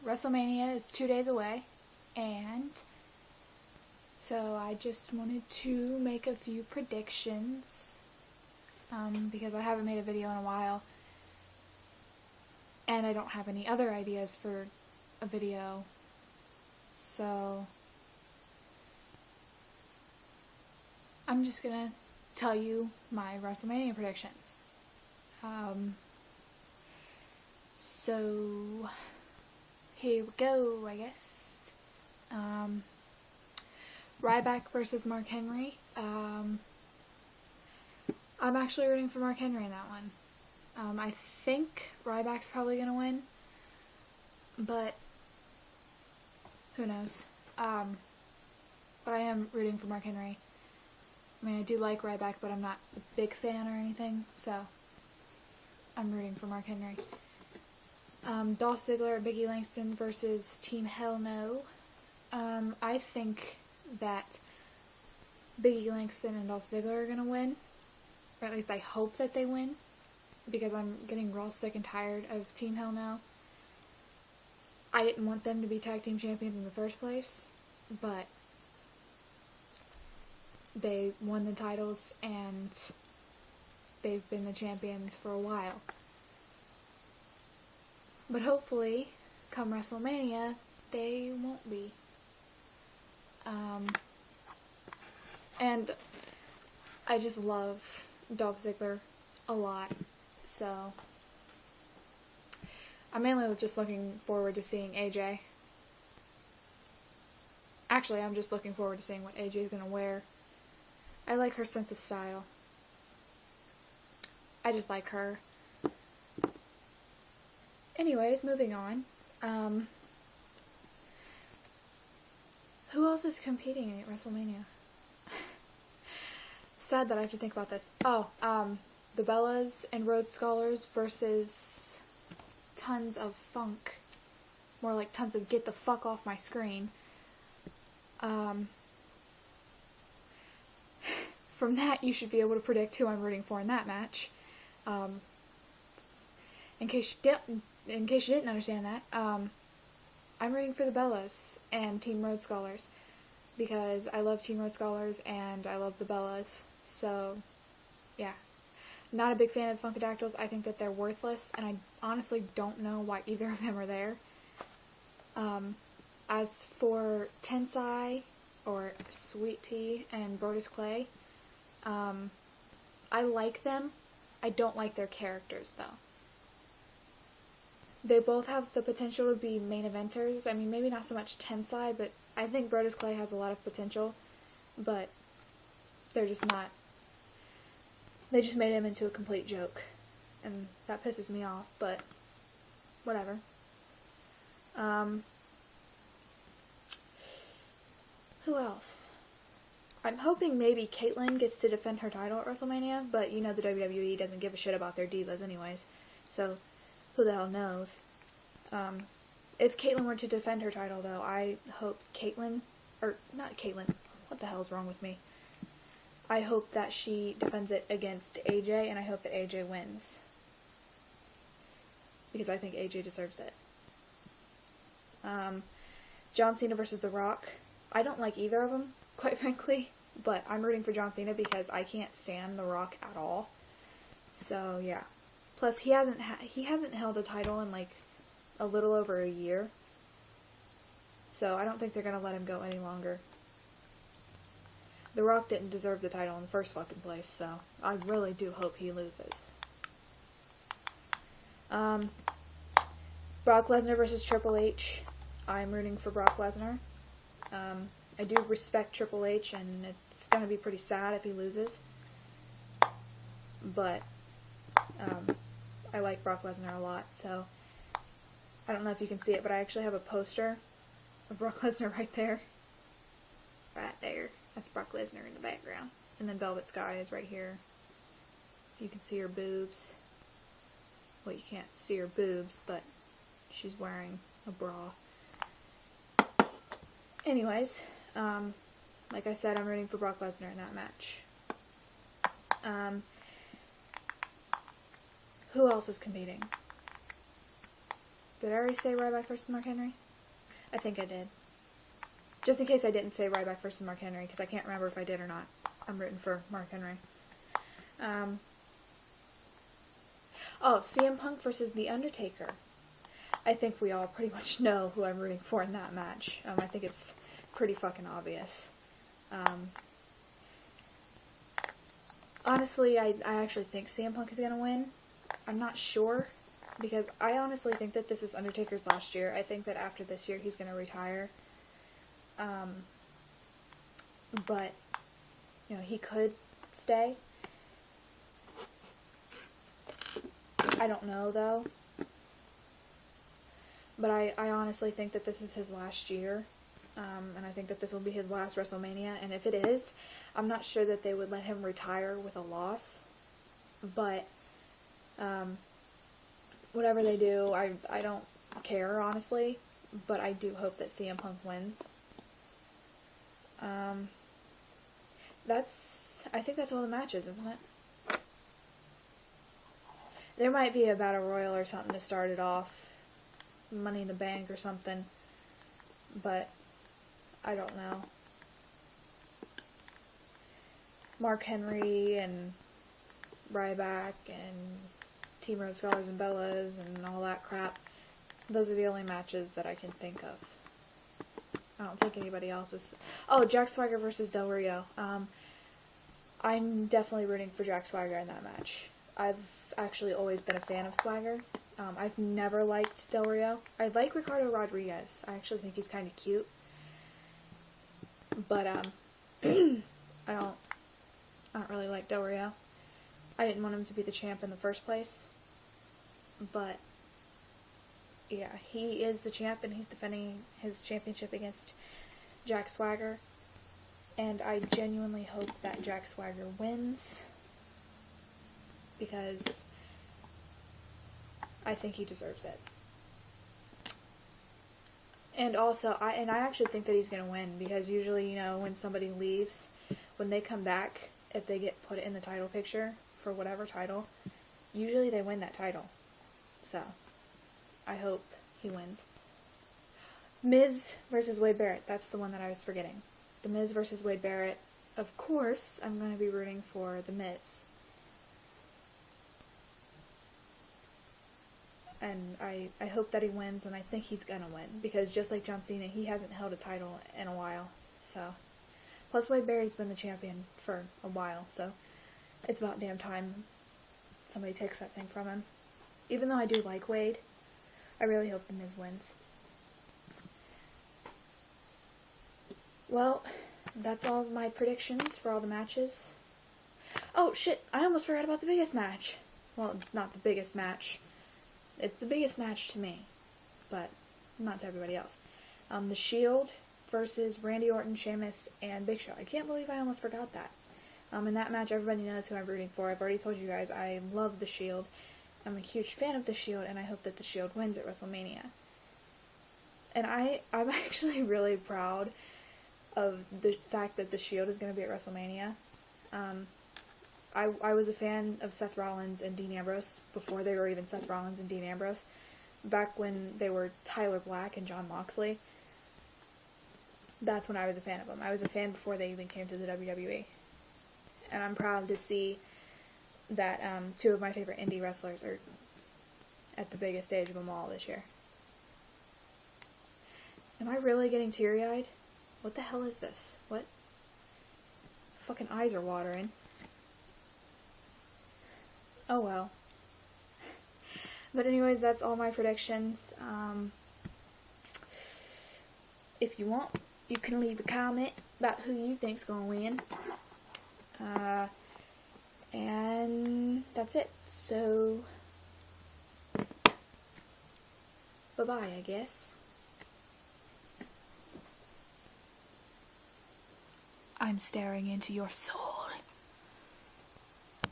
WrestleMania is 2 days away, and so I just wanted to make a few predictions, because I haven't made a video in a while, and I don't have any other ideas for a video, so I'm just gonna tell you my WrestleMania predictions. So here we go, I guess. Ryback versus Mark Henry. I'm actually rooting for Mark Henry in that one. I think Ryback's probably gonna win, but who knows. But I am rooting for Mark Henry. I mean, I do like Ryback, but I'm not a big fan or anything, so I'm rooting for Mark Henry. Dolph Ziggler, Biggie Langston versus Team Hell No. I think that Biggie Langston and Dolph Ziggler are going to win, or at least I hope that they win, because I'm getting real sick and tired of Team Hell No. I didn't want them to be tag team champions in the first place, but they won the titles and they've been the champions for a while. But hopefully, come WrestleMania, they won't be. And I just love Dolph Ziggler a lot, so I'm mainly just looking forward to seeing AJ. Actually, I'm just looking forward to seeing what AJ is going to wear. I like her sense of style. I just like her. Anyways, moving on. Who else is competing at WrestleMania? Sad that I have to think about this. Oh, the Bellas and Rhodes Scholars versus tons of funk. More like tons of get the fuck off my screen. From that, you should be able to predict who I'm rooting for in that match. In case you didn't understand that, I'm rooting for the Bellas and Team Rhodes Scholars, because I love Team Rhodes Scholars and I love the Bellas. So, yeah. Not a big fan of the Funkadactyls. I think that they're worthless, and I honestly don't know why either of them are there. As for Tensai, or Sweet Tea, and Brodus Clay, I like them. I don't like their characters, though. They both have the potential to be main eventers. I mean, maybe not so much Tensai, but I think Brodus Clay has a lot of potential, but they're just not. They just made him into a complete joke, and that pisses me off, but whatever. Who else? I'm hoping maybe Caitlyn gets to defend her title at WrestleMania, but you know the WWE doesn't give a shit about their divas anyways, so who the hell knows. If Caitlyn were to defend her title, though, I hope Caitlyn, or not Caitlyn, what the hell is wrong with me? I hope that she defends it against AJ, and I hope that AJ wins. Because I think AJ deserves it. John Cena versus The Rock. I don't like either of them, quite frankly, but I'm rooting for John Cena because I can't stand The Rock at all. So, yeah. Plus, he hasn't held a title in, like, a little over a year. So, I don't think they're going to let him go any longer. The Rock didn't deserve the title in the first fucking place, so I really do hope he loses. Brock Lesnar versus Triple H. I'm rooting for Brock Lesnar. I do respect Triple H, and it's going to be pretty sad if he loses. But I like Brock Lesnar a lot, so I don't know if you can see it, but I actually have a poster of Brock Lesnar right there. Right there. That's Brock Lesnar in the background. And then Velvet Sky is right here. You can see her boobs. Well, you can't see her boobs, but she's wearing a bra. Anyways, like I said, I'm rooting for Brock Lesnar in that match. Who else is competing? Did I already say Ryback versus Mark Henry? I think I did. Just in case I didn't say Ryback versus Mark Henry, because I can't remember if I did or not. I'm rooting for Mark Henry. CM Punk versus The Undertaker. I think we all pretty much know who I'm rooting for in that match. I think it's pretty fucking obvious. Honestly, I actually think CM Punk is going to win. I'm not sure, because I honestly think that this is Undertaker's last year. I think that after this year he's going to retire. But, you know, he could stay. I don't know, though. But I honestly think that this is his last year. And I think that this will be his last WrestleMania. And if it is, I'm not sure that they would let him retire with a loss. But, whatever they do, I don't care, honestly. But I do hope that CM Punk wins. I think that's all the matches, isn't it? There might be a Battle Royal or something to start it off. Money in the Bank or something. But I don't know. Mark Henry and Ryback and Team Road Scholars and Bellas and all that crap. Those are the only matches that I can think of. I don't think anybody else is... Oh, Jack Swagger versus Del Rio. I'm definitely rooting for Jack Swagger in that match. I've actually always been a fan of Swagger. I've never liked Del Rio. I like Ricardo Rodriguez. I actually think he's kind of cute. But, I don't really like Del Rio. I didn't want him to be the champ in the first place. But, yeah, he is the champ and he's defending his championship against Jack Swagger. And I genuinely hope that Jack Swagger wins. Because I think he deserves it. And also, I actually think that he's going to win, because usually, you know, when somebody leaves, when they come back, if they get put in the title picture for whatever title, usually they win that title. So, I hope he wins. Miz versus Wade Barrett. That's the one that I was forgetting. The Miz versus Wade Barrett. Of course, I'm going to be rooting for The Miz. And I hope that he wins, and I think he's gonna win, because just like John Cena, he hasn't held a title in a while, so. Plus, Wade Barrett's been the champion for a while, so it's about damn time somebody takes that thing from him. Even though I do like Wade, I really hope The Miz wins. Well, that's all of my predictions for all the matches. Oh, shit, I almost forgot about the biggest match. Well, it's not the biggest match. It's the biggest match to me, but not to everybody else. The Shield versus Randy Orton, Sheamus, and Big Show. I can't believe I almost forgot that. In that match, everybody knows who I'm rooting for. I've already told you guys I love the Shield. I'm a huge fan of the Shield, and I hope that the Shield wins at WrestleMania. And I'm actually really proud of the fact that the Shield is going to be at WrestleMania. I was a fan of Seth Rollins and Dean Ambrose before they were even Seth Rollins and Dean Ambrose. Back when they were Tyler Black and Jon Moxley. That's when I was a fan of them. I was a fan before they even came to the WWE. And I'm proud to see that two of my favorite indie wrestlers are at the biggest stage of them all this year. Am I really getting teary-eyed? What the hell is this? What? Fucking eyes are watering. Oh well. But anyways, that's all my predictions. If you want, you can leave a comment about who you think's gonna win. And that's it. So, bye-bye, I guess. I'm staring into your soul.